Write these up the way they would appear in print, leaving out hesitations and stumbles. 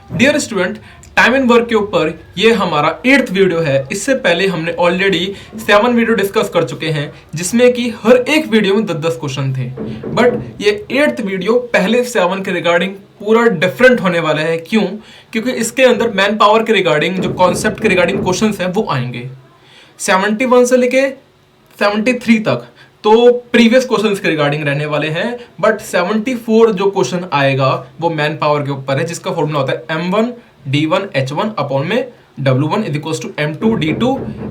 Dear student, time and work के ऊपर ये हमारा 8th वीडियो है। इससे पहले हमने ऑलरेडी 7 वीडियो डिस्कस कर चुके हैं, जिसमें कि हर एक वीडियो में 10-10 क्वेश्चन थे। बट ये 8th वीडियो पहले 7 के रिगार्डिंग पूरा डिफरेंट होने वाला है। क्यों? क्योंकि इसके अंदर मैन पावर के रिगार्डिंग, जो कॉन्सेप्ट के रिगार्डिंग क्वेश्चन है वो आएंगे 71 से लेके 73 तक। तो प्रीवियस क्वेश्चंस के रिगार्डिंग रहने वाले हैं, बट 74 जो क्वेश्चन आएगा वो मैन पावर के ऊपर है, जिसका फॉर्मूला होता है m1 d1 h1 अपॉन में w1 is equal to m2 d2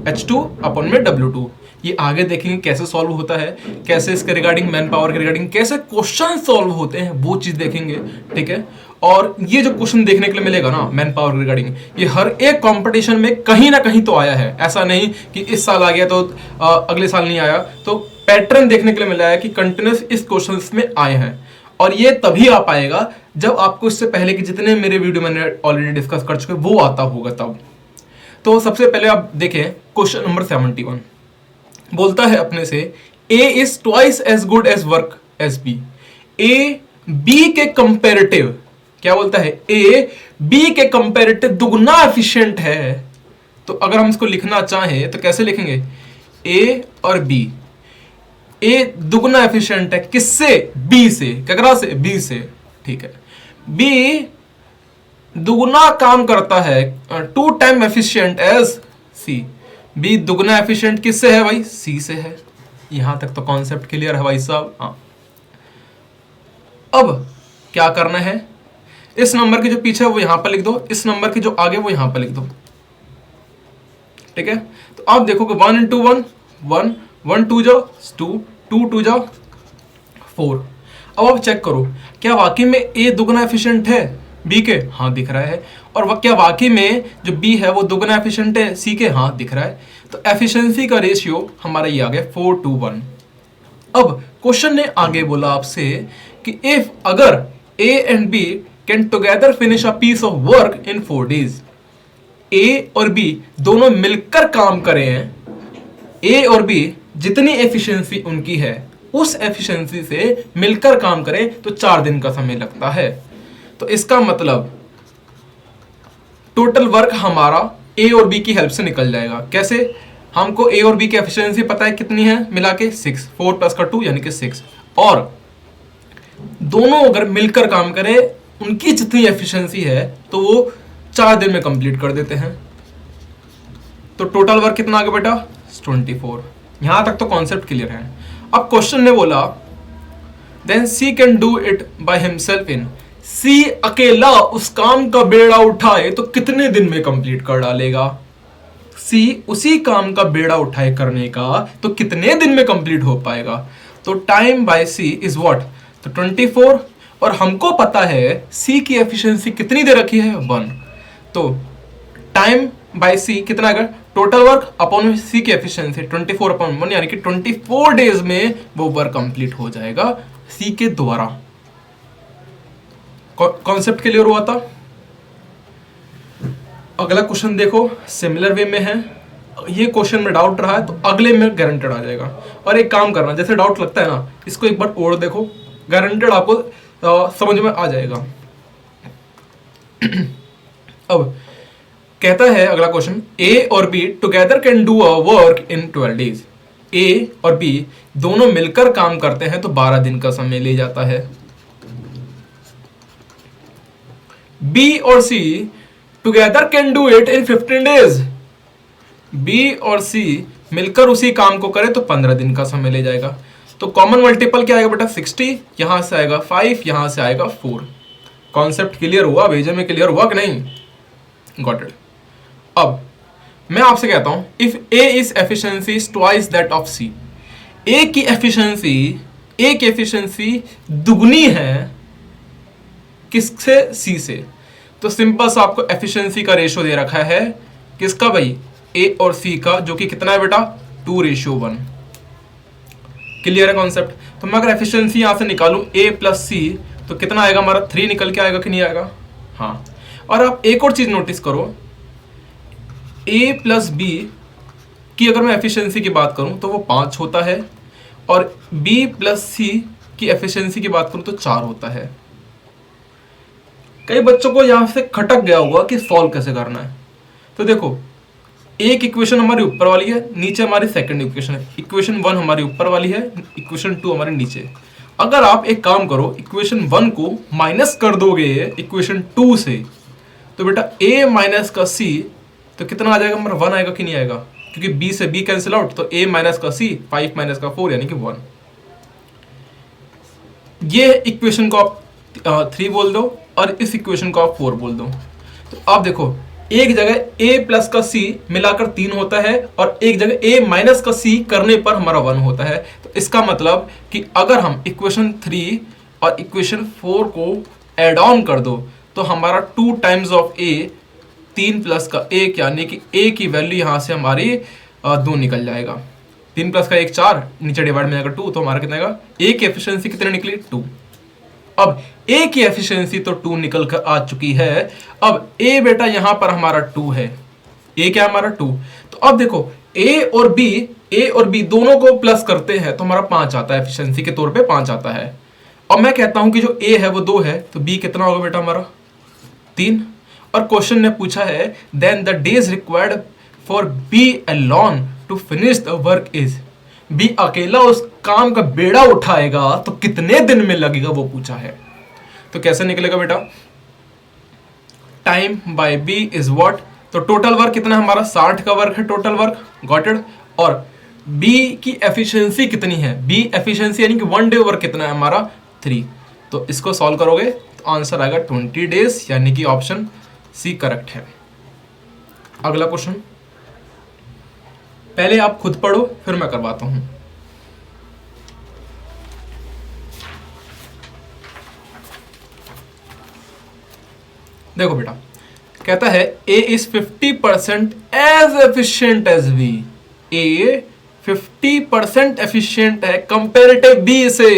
h2 upon में w2। ये आगे देखेंगे कैसे सॉल्व होता है, कैसे इसके रिगार्डिंग मैन पावर के रिगार्डिंग कैसे क्वेश्चन सॉल्व होते हैं, वो चीज देखेंगे। ठीक है, और ये जो क्वेश्चन देखने के लिए मिलेगा ना मैन पावर के रिगार्डिंग, ये हर एक कंपटीशन में कहीं ना कहीं तो आया है। ऐसा नहीं कि इस साल आ गया तो अगले साल नहीं आया। तो पैटर्न देखने के लिए मिला है कि कंटिन्यूस इस क्वेश्चंस में आए हैं, और ये तभी आ पाएगा जब आपको इससे पहले कि जितने मेरे वीडियो मैंने ऑलरेडी डिस्कस कर चुके वो आता होगा तब। तो सबसे पहले आप देखें क्वेश्चन नंबर 71 बोलता है अपने से A is twice as good as work as B। A B के कंपेरेटिव, क्या बोलता है, A B के कंपेरेटिव दुगना एफिशिएंट है। तो अगर हम इसको लिखना चाहें तो कैसे लिखेंगे, A और B, A दुगना एफिशिएंट है किससे, B से, केकरा से, B से। ठीक है, B दुगना काम करता है, 2 time efficient as C। B दुगना एफिशिएंट किससे है भाई, C से है। यहां तक तो कॉन्सेप्ट क्लियर है भाई साहब। हाँ, अब क्या करना है, इस नंबर के जो पीछे है वो यहां पर लिख दो, इस नंबर के जो आगे वो यहां पर लिख दो। ठीक है, तो आप देखोगे 1 into 1 1, 1 2 जाओ 2, 2 2 जाओ 4। अब आप चेक करो क्या वाकई में A दुगना एफिशिएंट है B के, हाँ दिख रहा है। और क्या वाकई में जो B है वो दुगना एफिशिएंट है C के, हाँ दिख रहा है। तो एफिशिएंसी का रेशियो हमारा ये आ गया 4:1। अब क्वेश्चन ने आगे बोला आपसे कि इफ अगर A and B can together finish a piece of work in 4 days, A और B दोनों मिलकर काम करें हैं, A और B जितनी एफिशिएंसी उनकी है उस एफिशिएंसी से मिलकर काम करें तो 4 दिन का समय लगता है। तो इसका मतलब टोटल वर्क हमारा A और B की हेल्प से निकल जाएगा। कैसे, हमको A और B की एफिशिएंसी पता है कितनी है, मिला के 6, 4 + 2 यानी कि 6, और दोनों अगर मिलकर काम करें उनकी जितनी एफिशिएंसी है तो वो 4 दिन में कंप्लीट कर देते हैं। तो टोटल वर्क कितना आ गया बेटा, 24। यहां तक तो कॉन्सेप्ट क्लियर है। अब क्वेश्चन ने बोला then C can do it by himself in, C अकेला उस काम का बेड़ा उठाए तो कितने दिन में कंप्लीट कर डालेगा। C उसी काम का बेड़ा उठाए करने का तो कितने दिन में कंप्लीट हो पाएगा। तो time by C is what, तो 24, और हमको पता है C की एफिशिएंसी कितनी दे रखी है, 1। तो टाइम बाय C कितना आएगा, टोटल वर्क अपॉन C की एफिशिएंसी 24/1, यानी कि 24 डेज में वो वर्क कंप्लीट हो जाएगा C के द्वारा। कॉन्सेप्ट क्लियर हुआ था। अगला क्वेश्चन देखो, सिमिलर वे में है। ये क्वेश्चन में डाउट रहा है तो अगले में गारंटेड आ जाएगा। और एक काम करना, जैसे डाउट लगता है ना, इसको एक बार और देखो, गारंटेड आपको समझ में आ जाएगा। अब कहता है अगला क्वेश्चन, A और B together can do a work in 12 days। A और B दोनों मिलकर काम करते हैं तो 12 दिन का समय ले जाता है। B और C together can do it in 15 days। B और C मिलकर उसी काम को करें तो 15 दिन का समय ले जाएगा। तो कॉमन मल्टीपल क्या आएगा बेटा, 60, यहां से आएगा 5, यहां से आएगा 4। कॉन्सेप्ट क्लियर हुआ, भेजे में क्लियर हुआ कि नहीं, गॉट इट। अब मैं आपसे कहता हूं if A is efficiency twice that of C, A की एफिशिएंसी दुगनी है किससे, C से। तो सिंपल सा आपको एफिशिएंसी का रेशियो दे रखा है किसका भाई, A और C का, जो कि कितना है बेटा, 2:1। क्लियर है कॉन्सेप्ट। तो मैं अगर एफिशिएंसी यहां से निकालूं A + C तो कितना आएगा हमारा, 3 निकल के आएगा कि नहीं आएगा। हाँ, और आप एक और चीज नोटिस करो, A + B की अगर मैं एफिशिएंसी की बात करूं तो वो 5 होता है, और B + C की एफिशिएंसी की बात करूं तो 4 होता है। कई बच्चों को यहाँ से खटक गया होगा कि सॉल्व कैसे करना है। तो देखो, एक इक्वेशन हमारी ऊपर वाली है, नीचे हमारी सेकंड इक्वेशन है। इक्वेशन 1 हमारी ऊपर वाली है, इक्वेशन 2 हमारे नीचे। अगर आप एक काम करो, इक्वेशन 1 को माइनस कर दोगे इक्वेशन 2 से, तो बेटा a माइनस का c, तो कितना आ जाएगा हमारा? 1 आएगा कि नहीं आएगा? क्योंकि b से b कैंसिल आउट, तो a माइनस का c, 5 माइनस का 4 यानी कि 1। ये इक्वेशन को आप 3 बोल दो और इस इक्वेशन को आप 4 बोल दो। तो आप देखो, एक जगह a प्लस का c मिलाकर 3 होता है और एक जगह a माइनस का c करने पर हमारा 1 होता है। तो इसका मतलब कि अगर हम इक्वेशन 3 और इक्वेशन 4 को एड ऑन कर दो तो हमारा 2 टाइम्स ऑफ a, 3 प्लस का 1, यानी कि a की वैल्यू यहाँ से हमारी 2 निकल जाएगा। 3 प्लस का 1 4, नीचे डिवाइड में जाएगा 2, तो हमारा कितना आएगा? a की एफिशिएंसी कितनी निकली? 2। अब a की एफिशिएंसी तो 2 निकल कर आ चुकी है। अब a बेटा यहाँ पर हमारा 2 है, a क्या हमारा 2। तो अब देखो, a और b दोनों को प्लस करते हैं तो हमारा 5 आता है, एफिशिएंसी के तौर पे 5 आता है। और मैं कहता हूं कि जो a है वो 2 है, तो b कितना होगा बेटा हमारा? 3। और क्वेश्चन ने पूछा है then the days required for b alone to finish the work is. b अकेला उस काम का बेड़ा उठाएगा तो कितने दिन में लगेगा, वो पूछा है। तो कैसे निकलेगा बेटा? Time by b is what? तो टोटल वर्क कितना है हमारा? 60 का वर्क है टोटल वर्क, गॉट इट। और b की एफिशिएंसी कितनी है? b एफिशिएंसी यानी कि 1 डे वर्क कितना है हमारा? 3। तो इसको सॉल्व करोगे तो आंसर आएगा 20 डेज, यानी कि ऑप्शन सी करेक्ट है। अगला क्वेश्चन, पहले आप खुद पढ़ो फिर मैं करवाता हूं। देखो बेटा, कहता है a is 50% as efficient as b। a 50% efficient है कंपेरेटिव b से,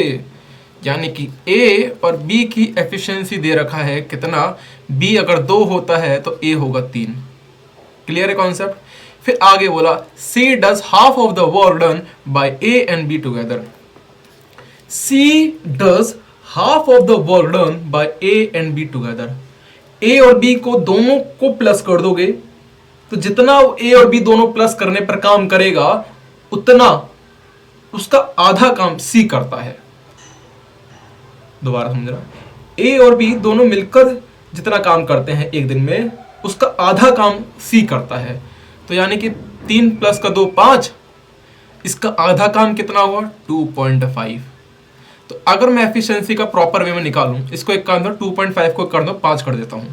यानी कि a और b की एफिशिएंसी दे रखा है कितना? b अगर 2 होता है तो a होगा 3। क्लियर है कॉन्सेप्ट? फिर आगे बोला c does half of the work done by a and b together। c does half of the work done by a and b together। a और b को दोनों को प्लस कर दोगे तो जितना a और b दोनों प्लस करने पर काम करेगा उतना उसका आधा काम c करता है। दोबारा समझना, a और b दोनों मिलकर जितना काम करते हैं एक दिन में उसका आधा काम c करता है। तो यानी कि 3 प्लस का 2 5, इसका आधा काम कितना हुआ? 2.5। तो अगर मैं एफिशिएंसी का प्रॉपर वे में निकालूं, इसको एक काम दो 2.5 को कर दो 5 कर देता हूं,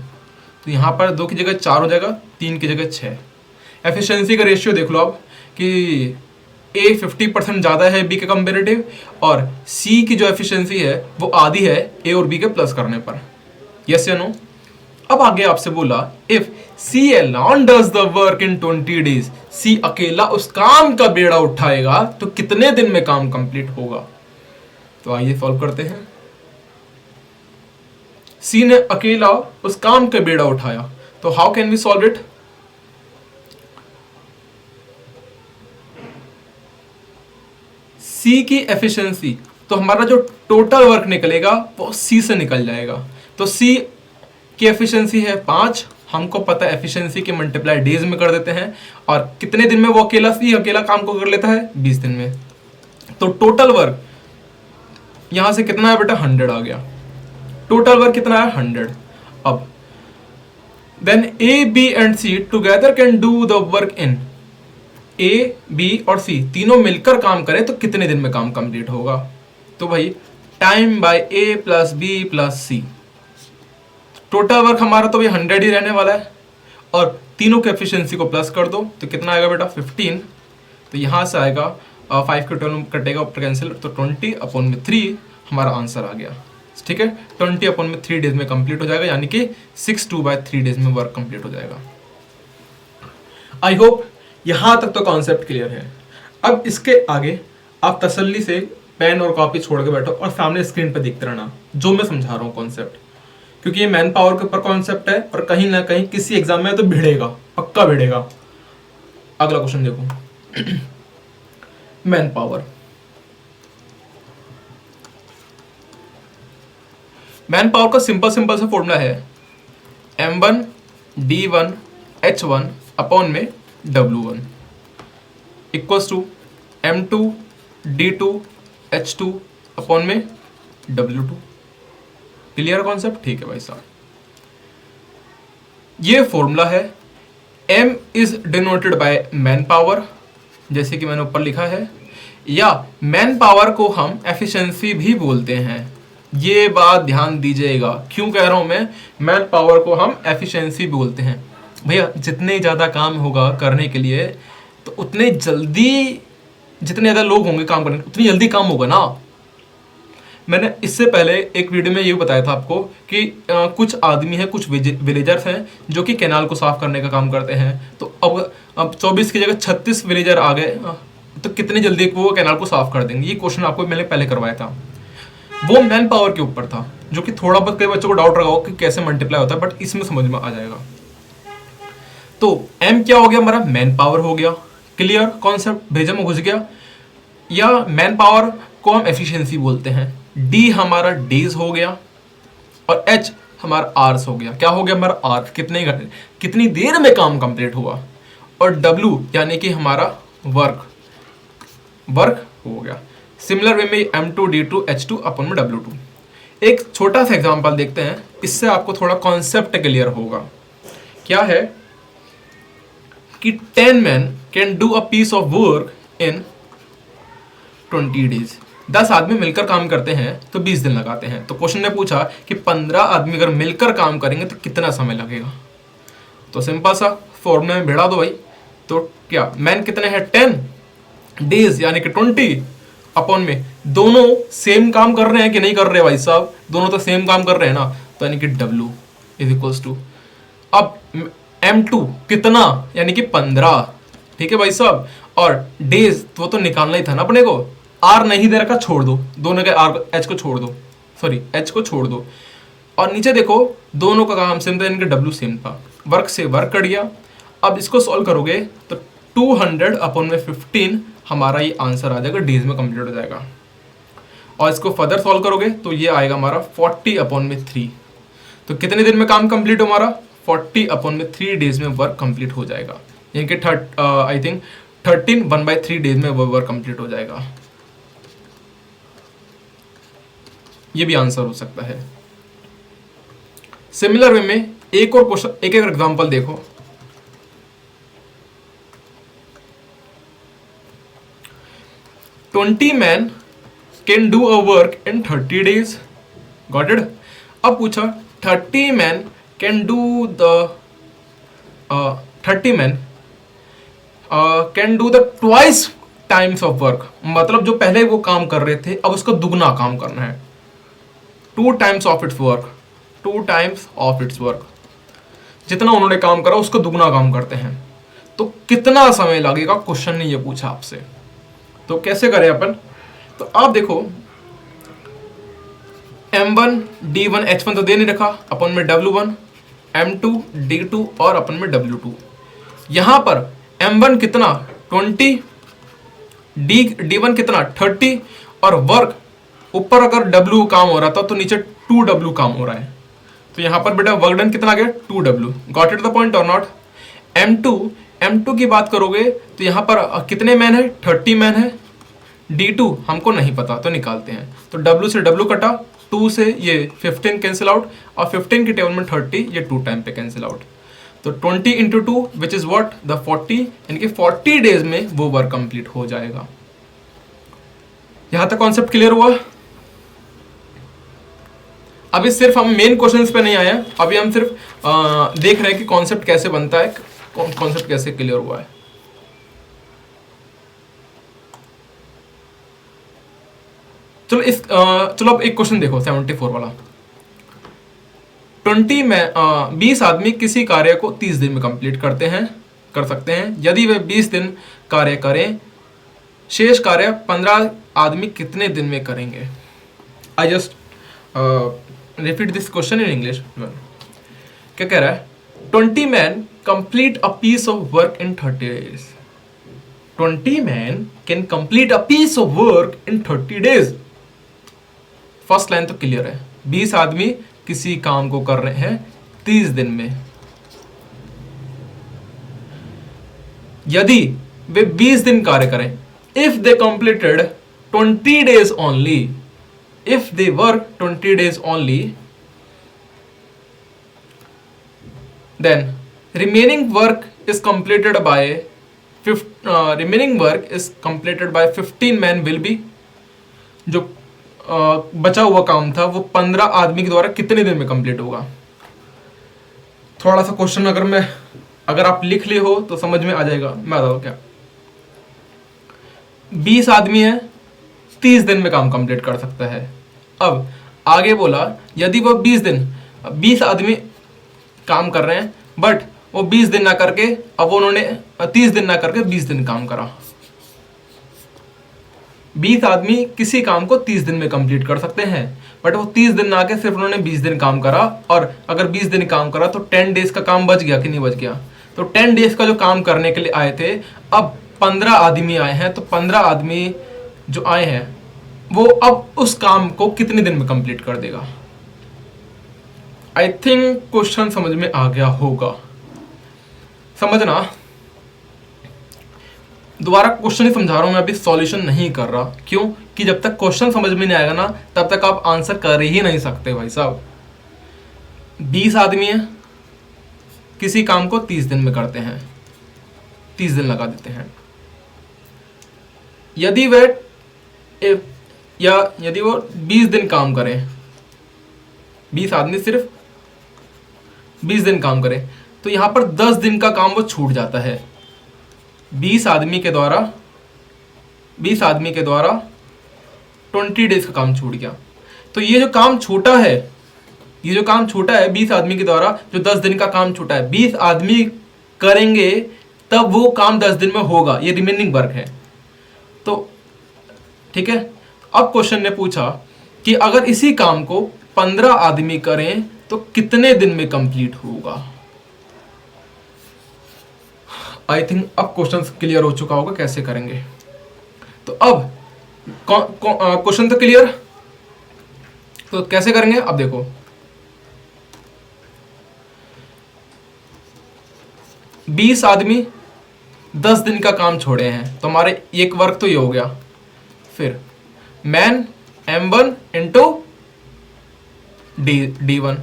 तो यहाँ पर 2 की जगह 4 हो जाएगा, 3 की जगह 6। एफिशिएंसी का रेशियो देख लो आप कि a 50% ज़्यादा है b के कंपेरेटिव और c की जो एफिशिएंसी है वो आधी है a और b के प्लस करने पर। यस या नो? अब आगे आपसे बोला if c alone does the work in 20 days, c अकेला उस काम का बेड़ा उठाएगा तो कितने दिन में काम कंप्लीट होगा? तो आइए सॉल्व करते हैं। c ने अकेला उस काम का बेड़ा उठाया, तो how can we solve it? c की एफिशिएंसी, तो हमारा जो टोटल वर्क निकलेगा वो c से निकल जाएगा। तो c की एफिशिएंसी है 5, हमको पता है एफिशिएंसी के मल्टीप्लाई डेज में कर देते हैं, और कितने दिन में वो अकेला काम को कर लेता है? 20 दिन में। तो टोटल वर्क यहां से कितना है बेटा? 100 आ गया। टोटल वर्क कितना है? 100। अब then A B and C together can do the work in, A B और सी तीनों मिलकर काम करें तो कितने दिन में काम कंप्लीट होगा? तो भाई टाइम बाय ए प्लस बी प्लस सी, टोटल वर्क हमारा तो ये 100 ही रहने वाला है, और तीनों के एफिशिएंसी को प्लस कर दो तो कितना आएगा बेटा? 15। तो यहाँ से आएगा 5 के 12 कटेगा ऊपर कैंसिल, तो 20/3 हमारा आंसर आ गया। ठीक है, 20/3 डेज में कंप्लीट हो जाएगा, यानी कि 6/2/3 डेज में वर्क कंप्लीट हो जाएगा। आई होप यहाँ तक तो कॉन्सेप्ट क्लियर है। अब इसके आगे आप तसल्ली से पेन और कॉपी छोड़ के बैठो और सामने स्क्रीन पर देखते रहना जो मैं समझा रहा हूँ कॉन्सेप्ट, क्योंकि ये मैन पावर के ऊपर कॉन्सेप्ट है और कहीं ना कहीं किसी एग्जाम में तो भिड़ेगा, पक्का भिड़ेगा। अगला क्वेश्चन देखो, मैन पावर। मैन पावर का सिंपल सा फॉर्मूला है M1 D1 H1 अपॉन में W1 equals to M2 D2 H2 upon में W2। Clear concept? ठीक है भाई साहब, ये फॉर्मूला है। M is denoted by man power, जैसे कि मैंने ऊपर लिखा है, या मैन पावर को हम एफिशिएंसी भी बोलते हैं। ये बात ध्यान दीजिएगा, क्यों कह रहा हूं मैं मैन पावर को हम एफिशिएंसी भी बोलते हैं। भैया जितने ज़्यादा काम होगा करने के लिए तो उतने जल्दी, जितने ज़्यादा लोग होंगे काम करने उतनी जल्दी काम होगा ना। मैंने इससे पहले एक वीडियो में ये बताया था आपको कि कुछ आदमी हैं, कुछ विलेजर्स हैं जो कि कैनाल को साफ करने का काम करते हैं। तो अब 24 की जगह 36 विलेजर आ गए, तो कितनी जल्दी वो कैनाल को साफ कर देंगे? ये क्वेश्चन आपको मैंने पहले करवाया था, वो मैन पावर के ऊपर था, जो कि थोड़ा बहुत कई बच्चों को डाउट रहा हो कि कैसे मल्टीप्लाई होता है, बट इसमें समझ में आ जाएगा। तो M क्या हो गया हमारा? मैन पावर हो गया। Clear concept? भेजा में घुस गया। या मैन पावर को हम एफिशिएंसी बोलते हैं। D हमारा डेज हो गया और H हमारा आवर्स हो गया। क्या हो गया हमारा? आवर्स, कितनी देर में काम कंप्लीट हुआ। और W यानी कि हमारा वर्क हो गया। सिमिलर वे में M2 D2 H2 अपन में W2। एक छोटा सा एग्जांपल देखते हैं, इससे आपको थोड़ा कॉन्सेप्ट क्लियर होगा। क्या है कि 10 men can do a piece of work in 20 days। 10 आदमी मिलकर काम करते हैं तो 20 दिन लगाते हैं। तो क्वेश्चन ने पूछा कि 15 आदमी अगर मिलकर काम करेंगे तो कितना समय लगेगा। तो सिंपल सा फॉर्मूले में भिड़ा दो भाई। तो क्या मैन कितने हैं? 10, डेज यानी कि 20 अपॉन में दोनों सेम काम कर रहे हैं कि नहीं कर रहे भाई साहब? दोनों तो सेम काम कर रहे हैं ना, तो यानी कि W इज इक्वल्स टू, अब M2 कितना, यानी कि 15। ठीक है भाई साहब। और डेज वो तो निकालना ही था ना अपने को। R नहीं दे रखा, छोड़ दो, दोनों के R H को छोड़ दो, सॉरी H को छोड़ दो। और नीचे देखो दोनों का काम सेम था, यानी कि W सेम था। वर्क से वर्क कट गया। अब इसको सॉल्व करोगे तो 200 अपॉन में 15 हमारा ये आंसर आ जाएगा, डेज में कंप्लीट हो जाएगा। और इसको फर्दर सॉल्व करोगे तो ये आएगा हमारा 40 अपॉन में 3। तो कितने दिन में काम कंप्लीट हो हमारा? 40 अपॉन में 3 डेज में वर्क कंप्लीट हो जाएगा, यानी कि आई थिंक 13 1/3 डेज में वो वर्क कंप्लीट हो जाएगा। ये भी आंसर हो सकता है। सिमिलर वे में एक और क्वेश्चन, एक एग्जांपल देखो। "20 men can do a work in 30 days." Got it? अब पूछा 30 men can do the 30 men can do the twice times of work। मतलब जो पहले वो काम कर रहे थे अब उसको दुगना काम करना है। 2 times of its work, 2 times of its work। जितना उन्होंने काम करा उसको दुगना काम करते हैं, तो कितना समय लगेगा? क्वेश्चन ने ये पूछा आपसे। तो कैसे करें अपन? तो आप देखो M1 D1 H1 तो दे नहीं रखा, अपन में W1, M2 D2 और अपन में W2। यहां पर M1 कितना? 20, D1 कितना? 30, और वर्क ऊपर अगर W काम हो रहा था तो नीचे 2W काम हो रहा है। तो यहां पर बेटा वर्क डन कितना आ गया? 2W। Got it the point और नॉट? M2 की बात करोगे तो यहां पर कितने मैन है? 30 मैन है। D2 हमको नहीं पता तो निकालते हैं। तो W से W कटा, 2 से ये 15 कैंसिल आउट, और 15 के टेबल में 30 ये 2 टाइम पे कैंसिल आउट। तो 20 into 2 which is what? The 40, यानी कि 40 डेज में वो वर्क कंप्लीट हो जाएगा। यहां तक कॉन्सेप्ट क्लियर हुआ? अभी सिर्फ हम मेन क्वेश्चंस पे नहीं आए हैं, अभी हम सिर्फ देख रहे हैं कि कॉन्सेप्ट कैसे बनता है, कॉन्सेप्ट कैसे क्लियर हुआ है। चलो अब एक क्वेश्चन देखो 74 वाला। 20 आदमी किसी कार्य को 30 दिन में कंप्लीट कर सकते हैं। यदि वे 20 दिन कार्य करें, शेष कार्य 15 आदमी कितने दिन में करेंगे? I just repeat this question in English. क्या कह रहा है? 20 men complete a piece of work in 30 days। 20 men can complete a piece of work in 30 days। First line तो क्लियर है, 20 आदमी किसी काम को कर रहे हैं 30 दिन में। यदि वे 20 दिन कार्य करें, if they completed 20 days only, if they work 20 days only, then remaining work is completed by 15 men will be, जो बचा हुआ काम था वो 15 आदमी के द्वारा कितने दिन में कंप्लीट होगा। थोड़ा सा क्वेश्चन अगर आप लिख लिए हो तो समझ में आ जाएगा। मैं बताऊँ क्या, 20 आदमी है, 30 दिन में काम कंप्लीट कर सकता है। अब आगे बोला यदि वो 20 आदमी काम कर रहे हैं, बट वो 20 दिन ना करके अब उन्होंने 30 दिन ना करके 20 दिन काम करा। 20 आदमी किसी काम को 30 दिन में कंप्लीट कर सकते हैं, बट वो 30 दिन ना आके सिर्फ उन्होंने 20 दिन काम करा। और अगर 20 दिन काम करा तो 10 डेज का काम बच गया कि नहीं बच गया। तो 10 डेज का जो काम करने के लिए आए थे, अब 15 आदमी आए हैं, तो 15 आदमी जो आए हैं वो अब उस काम को कितने दिन में कंप्लीट कर देगा। आई थिंक क्वेश्चन समझ में आ गया होगा। समझना, दोबारा क्वेश्चन ही समझा रहा हूं मैं, अभी सॉल्यूशन नहीं कर रहा। क्यों कि जब तक क्वेश्चन समझ में नहीं आएगा ना, तब तक आप आंसर कर ही नहीं सकते भाई साहब। 20 आदमी है, किसी काम को 30 दिन में करते हैं, 30 दिन लगा देते हैं। यदि वो 20 दिन काम करें, 20 आदमी सिर्फ 20 दिन काम करें, तो यहां पर 10 दिन का काम वो छूट जाता है। 20 आदमी के द्वारा 20 डेज का काम छूट गया। तो ये जो काम छूटा है 20 आदमी के द्वारा, जो 10 दिन का काम छूटा है, 20 आदमी करेंगे तब वो काम 10 दिन में होगा। ये रिमेनिंग वर्क है। तो ठीक है, अब क्वेश्चन ने पूछा कि अगर इसी काम को 15 आदमी करें तो कितने दिन में कंप्लीट होगा। आई थिंक अब क्वेश्चन क्लियर हो चुका होगा कैसे करेंगे। तो अब क्वेश्चन तो क्लियर, तो कैसे करेंगे अब देखो। बीस आदमी 10 दिन का काम छोड़े हैं, तो हमारे एक वर्क तो ये हो गया। फिर मैन M1 इंटू D1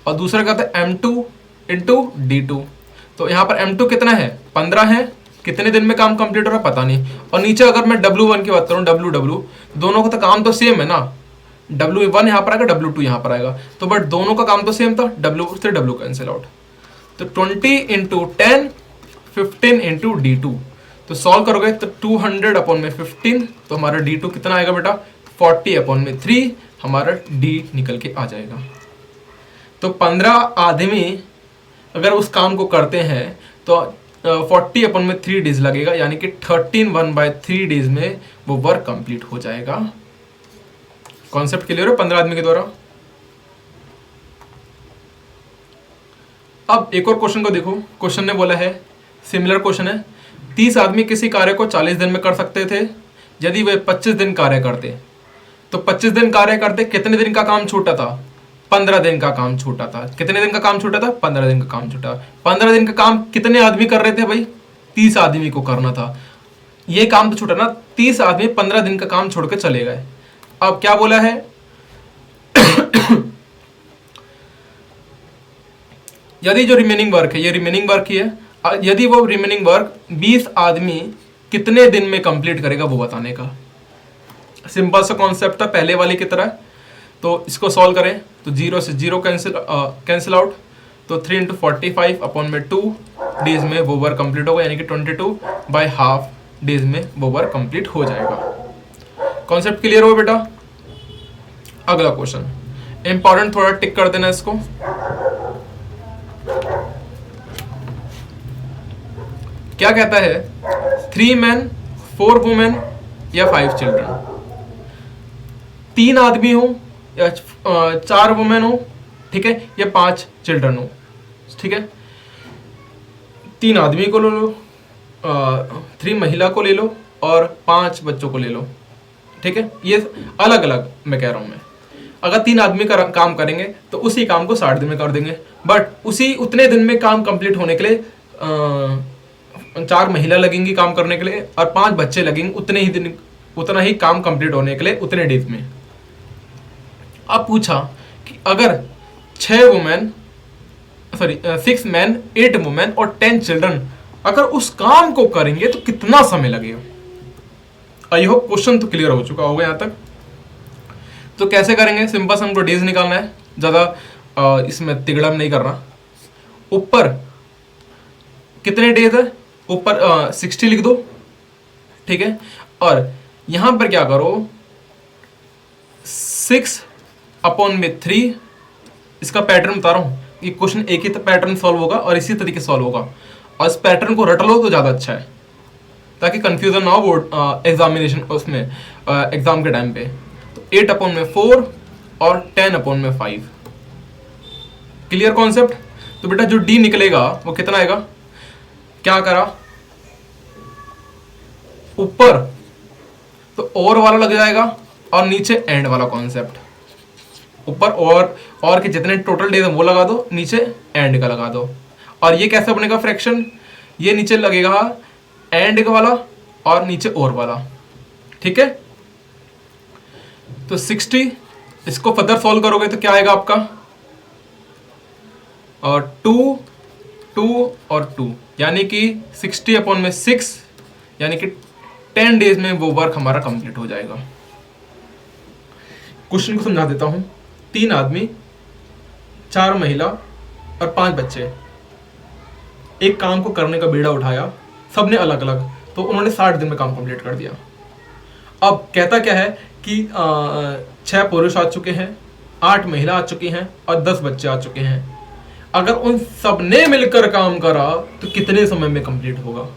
और दूसरा कहता है M2 इंटू D2। तो यहाँ पर M2 कितना है, 15 है। कितने दिन में काम कंप्लीट हो रहा है पता नहीं। और नीचे अगर मैं W1 की बात करूँ, W दोनों का तो काम तो सेम है ना। W1 यहाँ पर आएगा, W2 यहाँ पर आएगा, तो बट दोनों का काम तो सेम था। W से W कैंसिल आउट। तो 20 इंटू 10, 15 इंटू D2। तो सॉल्व करोगे तो 200 अपॉन में 15, तो हमारा D2 कितना आएगा बेटा, 40 अपॉन में 3, हमारा D निकल के आ जाएगा। तो 15 आदमी अगर उस काम को करते हैं तो 40 अपॉन में 3 डेज लगेगा, यानी कि 13/3 डेज में वो वर्क कंप्लीट हो जाएगा। कॉन्सेप्ट क्लियर है 15 आदमी के द्वारा। अब एक और क्वेश्चन को देखो। क्वेश्चन ने बोला है, सिमिलर क्वेश्चन है, 30 आदमी किसी कार्य को 40 दिन में कर सकते थे यदि वे 25 दिन कार्य करते। तो 25 दिन कार्य करते, कितने दिन का काम छूटा था, 15 दिन का काम छूटा था। कितने दिन का काम छूटा था, 15 दिन का काम छूटा। 15 दिन का काम कितने आदमी कर रहे थे भाई, 30 आदमी को करना था। ये काम तो छूटा ना, 30 आदमी 15 दिन का काम छोड़ के चले गए। अब क्या बोला है यदि जो रिमेनिंग वर्क है, ये रिमेनिंग वर्क ही है, यदि वो रिमेनिंग वर्क 20 आदमी कितने दिन में कंप्लीट करेगा वो बताने का। सिंपल सा कॉन्सेप्ट था पहले वाली की तरह। तो इसको सॉल्व करें तो 0 से 0 कैंसिल आउट। तो 3 इंटू 45 अपॉन में 2 डेज में वो वर्क कंप्लीट होगा, यानी कि 22/2 डेज में वो वर्क कंप्लीट हो जाएगा। कॉन्सेप्ट क्लियर हो बेटा। अगला क्वेश्चन इंपॉर्टेंट, थोड़ा टिक कर देना इसको। क्या कहता है, 3 men 4 women या 5 children। 3 आदमी हो या 4 वुमेन हो, ठीक है, या 5 चिल्ड्रन हो, ठीक है। 3 आदमी को ले लो, 3 महिला को ले लो और 5 बच्चों को ले लो, ठीक है। ये अलग अलग मैं कह रहा हूं मैं। अगर 3 आदमी काम करेंगे तो उसी काम को 60 दिन में कर देंगे, बट उसी उतने दिन में काम कंप्लीट होने के लिए 4 महिला लगेंगी काम करने के लिए और 5 बच्चे लगेंगे उतना ही काम कंप्लीट होने के लिए उतने डेज में। अब पूछा कि अगर 6 मैन 8 वुमेन और 10 चिल्ड्रन अगर उस काम को करेंगे तो कितना समय लगेगा। आई होप क्वेश्चन तो क्लियर हो चुका होगा यहां तक। तो कैसे करेंगे, सिंपल से हमको डेज निकालना है, ज्यादा इसमें तिगड़म नहीं करना। ऊपर कितने डेज है, ऊपर 60 लिख दो, ठीक है। और यहां पर क्या करो, 6/3, इसका पैटर्न बता रहा हूं, ये क्वेश्चन एक ही पैटर्न सॉल्व होगा और इसी तरीके से सॉल्व होगा, और इस पैटर्न को रट लो तो ज्यादा अच्छा है ताकि कंफ्यूजन ना हो बोर्ड एग्जामिनेशन उसमें एग्जाम के टाइम पे। तो 8/4 और 10/5, क्लियर कॉन्सेप्ट। तो बेटा जो डी निकलेगा वो कितना आएगा, क्या करा, ऊपर तो और वाला लग जाएगा और नीचे एंड वाला कॉन्सेप्ट। ऊपर और के जितने टोटल डेज है वो लगा दो, नीचे एंड का लगा दो। और ये कैसे बनेगा फ्रैक्शन, ये नीचे लगेगा एंड का वाला और नीचे और वाला, ठीक है। तो 60, इसको फर्दर सॉल्व करोगे तो क्या आएगा आपका, और 2 और 2, यानी कि 60/6, यानी कि 10 डेज में वो वर्क हमारा कंप्लीट हो जाएगा। क्वेश्चन को समझा देता हूं। 3 आदमी, 4 महिला और 5 बच्चे एक काम को करने का बीड़ा उठाया, सबने अलग अलग, तो उन्होंने 60 दिन में काम कंप्लीट कर दिया। अब कहता क्या है कि 6 पुरुष आ चुके हैं, 8 महिला आ चुकी हैं और 10 बच्चे आ चुके हैं। अगर उन सब ने मिलकर काम करा तो कितने समय में कंप्लीट होगा।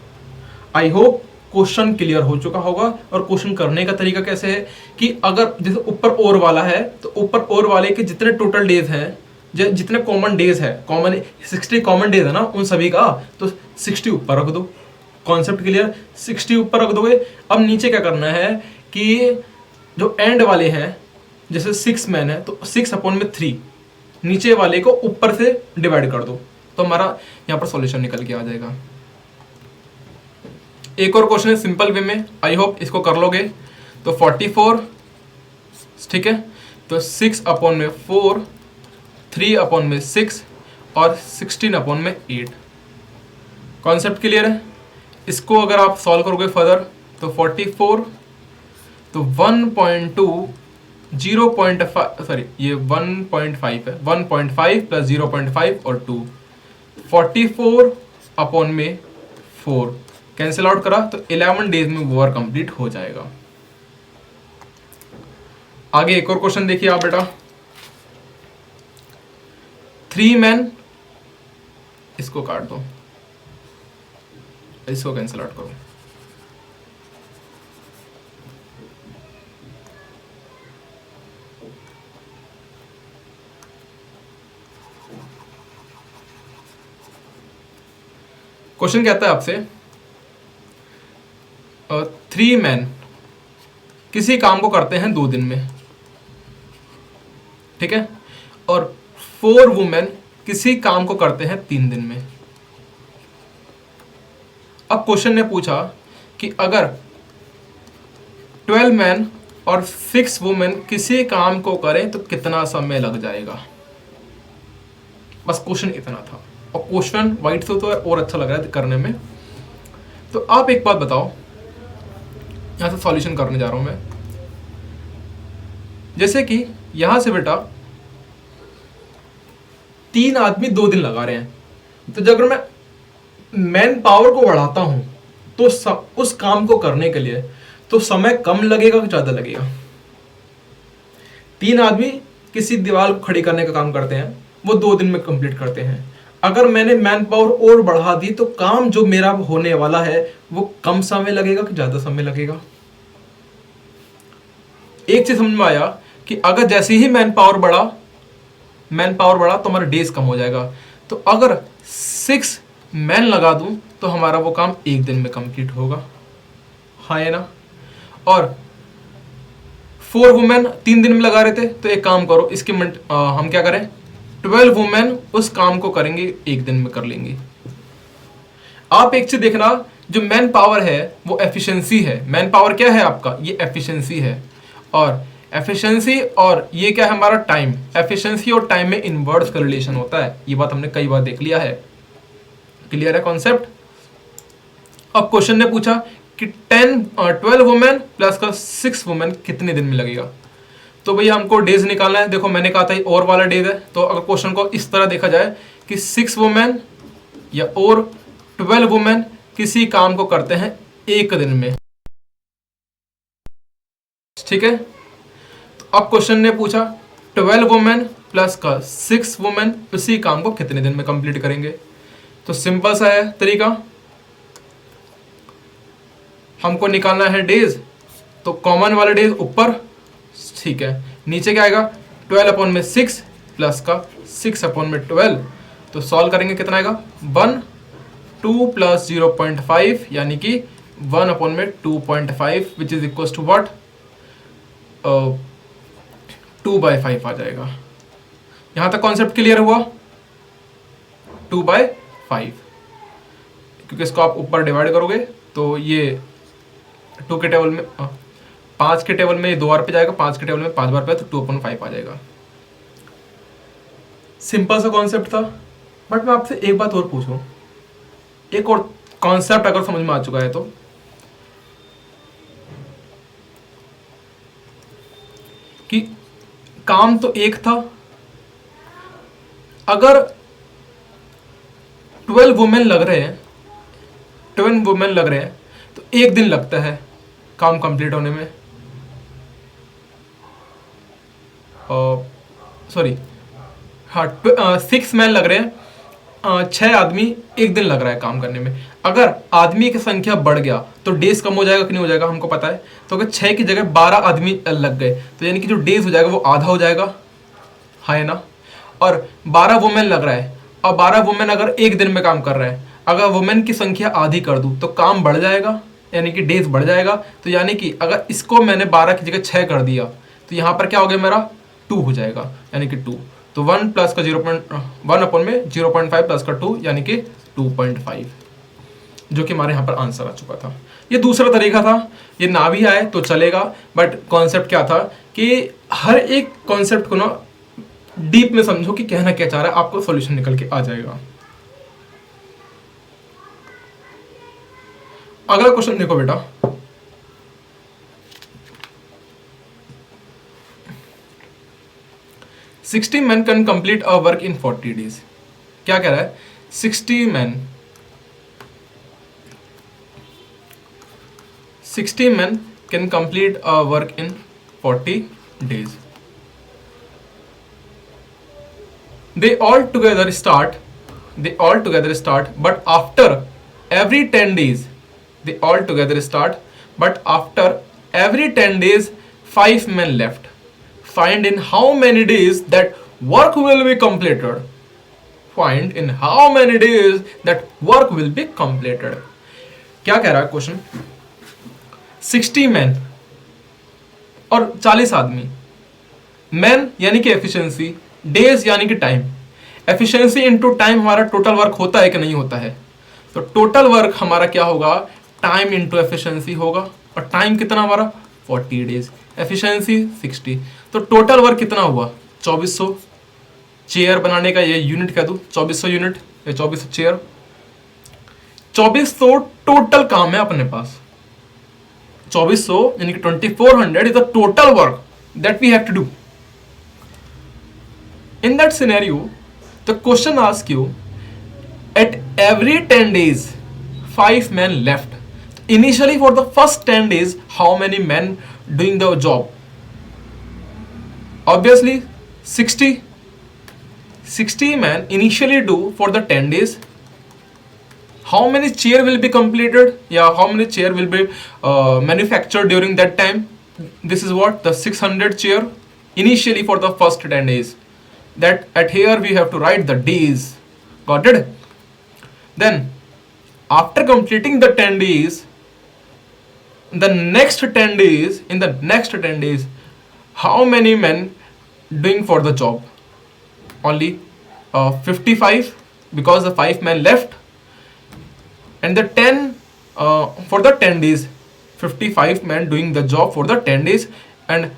आई होप क्वेश्चन क्लियर हो चुका होगा। और क्वेश्चन करने का तरीका कैसे है कि अगर जैसे ऊपर और वाला है तो ऊपर और वाले के जितने टोटल डेज हैं, जितने कॉमन डेज है, कॉमन 60 कॉमन डेज है ना उन सभी का, तो 60 ऊपर रख दो। कॉन्सेप्ट क्लियर, 60 ऊपर रख दोगे। अब नीचे क्या करना है कि जो एंड वाले हैं, जैसे 6 मैन है तो 6/3 नीचे वाले को ऊपर से डिवाइड कर दो, तो हमारा यहाँ पर सॉल्यूशन निकल के आ जाएगा। एक और क्वेश्चन है सिंपल वे में, आई होप इसको कर लोगे। तो 44, ठीक है, तो 6/4, 3/6 और 16/8। कॉन्सेप्ट क्लियर है। इसको अगर आप सॉल्व करोगे फर्दर तो 44, तो 1.2 0.5 सॉरी ये 1.5 है, 1.5 प्लस 0.5 और 2, 44/4 कैंसिल आउट करा तो 11 डेज में वो वर्क कंप्लीट हो जाएगा। आगे एक और क्वेश्चन देखिए आप बेटा। 3 मैन, इसको काट दो, इसको कैंसिल आउट करो। क्वेश्चन कहता है आपसे 3 मैन किसी काम को करते हैं 2 दिन में, ठीक है, और 4 वुमेन किसी काम को करते हैं 3 दिन में। अब क्वेश्चन ने पूछा कि अगर 12 मैन और 6 वुमेन किसी काम को करें तो कितना समय लग जाएगा। बस क्वेश्चन इतना था, और क्वेश्चन वाइट से तो और अच्छा लग रहा है करने में। तो आप एक बात बताओ, यहां से सॉल्यूशन करने जा रहा हूं मैं। जैसे कि यहां से बेटा 3 आदमी 2 दिन लगा रहे हैं, तो जब मैं मैन पावर को बढ़ाता हूं तो उस काम को करने के लिए तो समय कम लगेगा कि ज्यादा लगेगा। 3 आदमी किसी दीवार को खड़ी करने का काम करते हैं, वो 2 दिन में कंप्लीट करते हैं। अगर मैंने मैन पावर और बढ़ा दी तो काम जो मेरा होने वाला है वो कम समय लगेगा कि ज्यादा समय लगेगा। एक चीज समझ में आया कि अगर जैसे ही मैन पावर बढ़ा तो हमारा डेज कम हो जाएगा। तो अगर 6 मैन लगा दूं तो हमारा वो काम 1 दिन में कंप्लीट होगा, हाँ है ना। और 4 वुमेन 3 दिन में लगा रहे थे, तो एक काम करो इसके हम क्या करें, 12 वुमेन उस काम को करेंगे, एक दिन में कर लेंगे। आप एक चीज देखना, जो मैन पावर है वो एफिशिएंसी है। मैन पावर क्या है आपका, ये एफिशिएंसी है। और एफिशिएंसी और ये क्या है हमारा टाइम। एफिशिएंसी और टाइम में इनवर्स का रिलेशन होता है, ये बात हमने कई बार देख लिया है। क्लियर है कॉन्सेप्ट। अब क्वेश्चन ने पूछा कि 12 वुमेन प्लस का 6 वुमेन कितने दिन में लगेगा। तो भैया हमको डेज निकालना है। देखो मैंने कहा था और वाला डेज है, तो अगर क्वेश्चन को इस तरह देखा जाए कि 6 वुमेन या और 12 वुमेन किसी काम को करते हैं एक दिन में, ठीक है। तो अब क्वेश्चन ने पूछा 12 वुमेन प्लस का 6 वुमेन उसी काम को कितने दिन में कंप्लीट करेंगे। तो सिंपल सा है तरीका, हमको निकालना है डेज, तो कॉमन वाला डेज ऊपर, ठीक है। नीचे क्या आएगा, 12 अपॉन में 6 प्लस का 6 अपॉन में 12, तो सॉल्व करेंगे कितना आएगा 1, 2 प्लस 0.5 यानी कि 1 अपॉन में 2.5 which is equal to what, 2/5 आ जाएगा। यहां तक कॉन्सेप्ट क्लियर हुआ, 2/5, क्योंकि इसको आप ऊपर डिवाइड करोगे तो ये 2 के टेबल में 5 के टेबल में 2 बार पे जाएगा, 5 के टेबल में 5 बार पे, तो 2/5 आ जाएगा। सिंपल सा कॉन्सेप्ट था। बट मैं आपसे एक बात और पूछूं, एक और कॉन्सेप्ट अगर समझ में आ चुका है तो, कि काम तो एक था, अगर 12 वुमेन लग रहे हैं, 12 वुमेन लग रहे हैं, तो एक दिन लगता है काम कंप्लीट होने में। सॉरी, हाँ 6 मैन लग रहे हैं, 6 आदमी, एक दिन लग रहा है काम करने में। अगर आदमी की संख्या बढ़ गया तो डेज कम हो जाएगा कि नहीं हो जाएगा, हमको पता है। तो अगर 6 की जगह 12 आदमी लग गए तो यानी कि जो डेज हो जाएगा वो आधा हो जाएगा, है ना। और 12 वुमेन लग रहा है, और 12 वुमेन अगर एक दिन में काम कर रहे हैं, अगर वुमेन की संख्या आधी कर दूं तो काम बढ़ जाएगा, यानी कि डेज बढ़ जाएगा। तो यानी कि अगर इसको मैंने 12 की जगह 6 कर दिया तो यहाँ पर क्या हो गया मेरा 2 हो जाएगा, यानी कि 2। तो 1 प्लस का 1 अपॉन में 0.5 प्लस का 2 यानी कि 2.5, जो कि हमारे यहाँ पर आंसर आ चुका था। ये दूसरा तरीका था, ये ना भी आए तो चलेगा, बट कॉन्सेप्ट क्या था कि हर एक कॉन्सेप्ट को ना डीप में समझो कि कहना क्या चाह रहा है, आपको सॉल्यूशन निकल के आ जाएगा। अगला क्वेश्चन देखो बेटा, "60 men can complete a work in 40 days." क्या कह रहा है, 60 men can complete a work in 40 days. They all together start, but after every 10 days, they all together start, but after every 10 days, 5 men left. Find in how many days that work will be completed. Find in how many days that work will be completed. क्या कह रहा है question, 60 man और 40 आदमी, man यानी कि efficiency, days यानी कि टाइम। एफिशिएंसी इनटू टाइम हमारा टोटल वर्क होता है कि नहीं होता है, तो टोटल वर्क हमारा क्या होगा, टाइम इनटू एफिशिएंसी होगा। और टाइम कितना हमारा 40 डेज, एफिशिएंसी 60, तो टोटल वर्क कितना हुआ 2400। चेयर बनाने का ये यूनिट कह दूं 2400 यूनिट या 2400 चेयर, 2400 टोटल काम है अपने पास। 2400 यानी कि 2400 is the total work that we have to do. In that scenario, the question asks you, at every 10 days, 5 men left. Initially, for the first 10 days, how many men doing the job? Obviously, 60. 60 men initially do for the 10 days. How many chair will be completed? Yeah, how many chair will be manufactured during that time? This is what the 600 chair initially for the first 10 days. That at here we have to write the days. Got it? Then after completing the 10 days, in the next 10 days, how many men doing for the job? Only 55, because the 5 men left, and the 10 for the 10 days, 55 men doing the job for the 10 days. And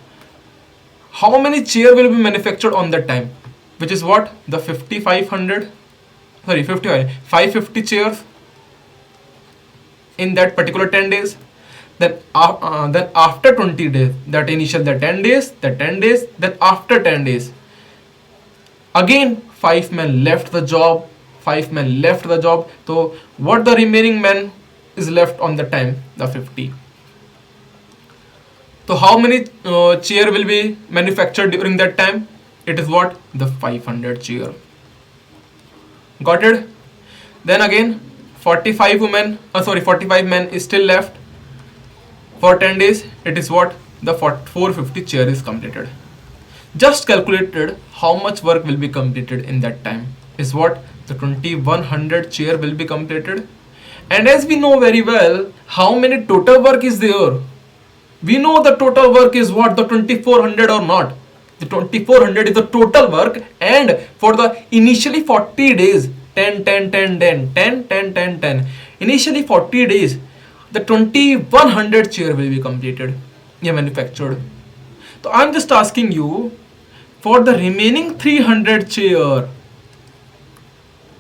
how many chair will be manufactured on that time, which is what, the 5500, sorry, 550 chairs in that particular 10 days. Then after 20 days, that initial the 10 days, then after 10 days, again 5 men left the job, so what the remaining men is left on the time, the 50. So how many chair will be manufactured during that time? It is what, the 500 chair. Got it? Then again 45 men is still left for 10 days. It is what, the 450 chair is completed. Just calculated how much work will be completed in that time, is what, the 2100 chair will be completed. And as we know very well, how many total work is there? We know the total work is what, the 2400 or not. The 2400 is the total work, and for the initially 40 days, 10, 10, 10, 10, 10, 10, 10, 10. Initially 40 days, the 2100 chair will be completed, manufactured. So I'm just asking you for the remaining 300 chair,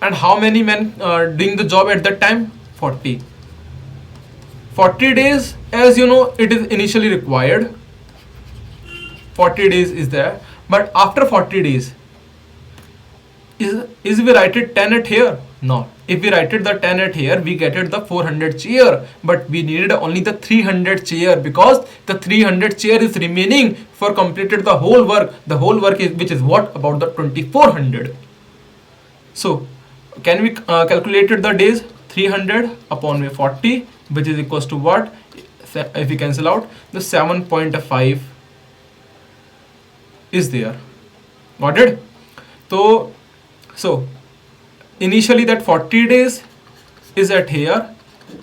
and how many men are doing the job at that time? 40. 40 days, as you know, it is initially required. 40 days is there, but after 40 days, is we write it 10 at here? No. If we write it the 10 at here, we get it the 400 chair, but we needed only the 300 chair, because the 300 chair is remaining for completed the whole work. The whole work is, which is what, about the 2400. So can we calculate the days? 300 upon 40, which is equals to what? If we cancel out, the 7.5 is there. Got it? So initially that 40 days is at here,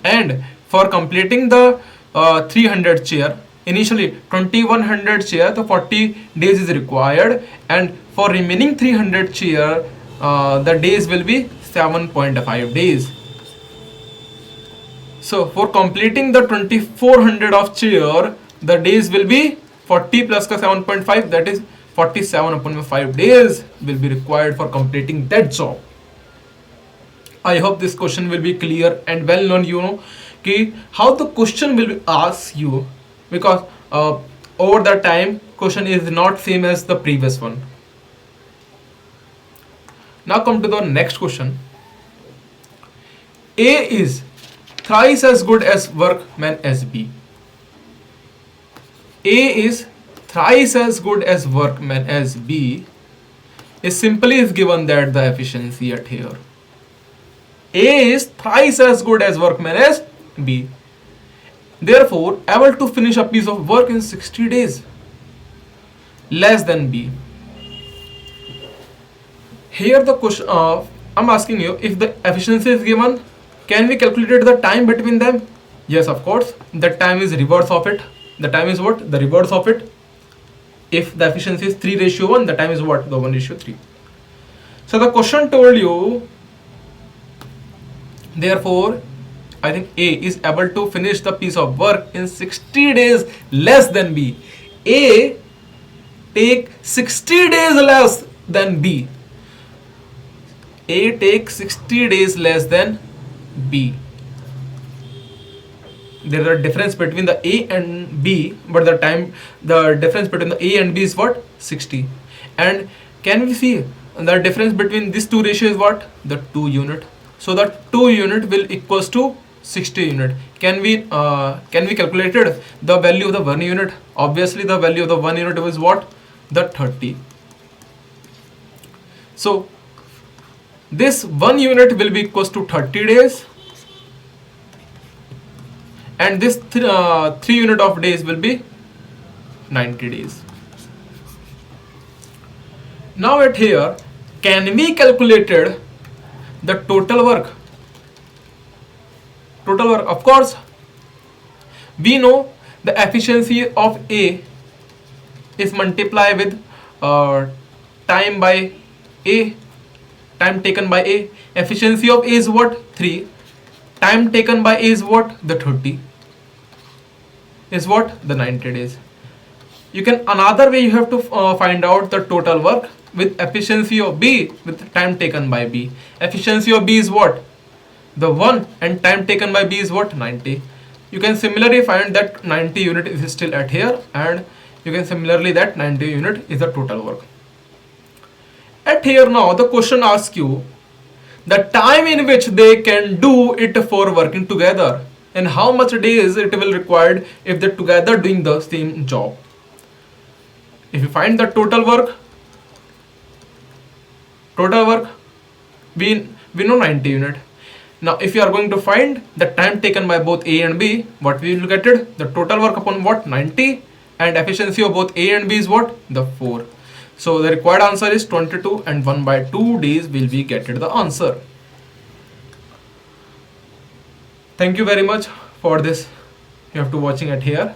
and for completing the 300 chair, initially 2100 chair, the 40 days is required, and for remaining 300 chair, the days will be 7.5 days. So for completing the 2400 of chair, the days will be 40 plus 7.5, that is 47 upon 5 days will be required for completing that job. I hope this question will be clear and well known, you know, how the question will be asked you, because over the time question is not same as the previous one. Now come to the next question. A is thrice as good as workman as B. A is thrice as good as workman as B is simply is given that the efficiency at here. A is thrice as good as workman as B. Therefore, able to finish a piece of work in 60 days, less than B. Here the question, I'm asking you, if the efficiency is given, can we calculate the time between them? Yes, of course. The time is reverse of it. The time is what? The reverse of it. If the efficiency is 3:1, the time is what? The 1:3. So the question told you, therefore, I think A is able to finish the piece of work in 60 days less than B. A take 60 days less than B. A takes 60 days less than B. There is a difference between the A and B, but the difference between the A and B is what? 60. And can we see the difference between these two ratios is what? The 2 unit. So the 2 unit will equals to 60 unit. Can we calculate the value of the 1 unit? Obviously the value of the 1 unit was what? The 30. So this 1 unit will be equals to 30 days, and this 3 unit of days will be 90 days. Now at here, can we calculated the total work? Total work, of course, we know the efficiency of A is multiply with time by A, time taken by A. Efficiency of A is what? 3. Time taken by A is what? The 30. Is what? The 90 days. You can, another way you have to find out the total work with efficiency of B with time taken by B. Efficiency of B is what? The 1, and time taken by B is what? 90. You can similarly find that 90 unit is still at here, and you can similarly that 90 unit is the total work. At here now the question asks you the time in which they can do it for working together, and how much days it will required if they together doing the same job. If you find the total work, we know 90 unit. Now if you are going to find the time taken by both A and B, what we will get it? The total work upon what? 90, and efficiency of both A and B is what? The 4. So the required answer is 22, and 1 by 2 days will be getting the answer. Thank you very much for this. You have to watching it here.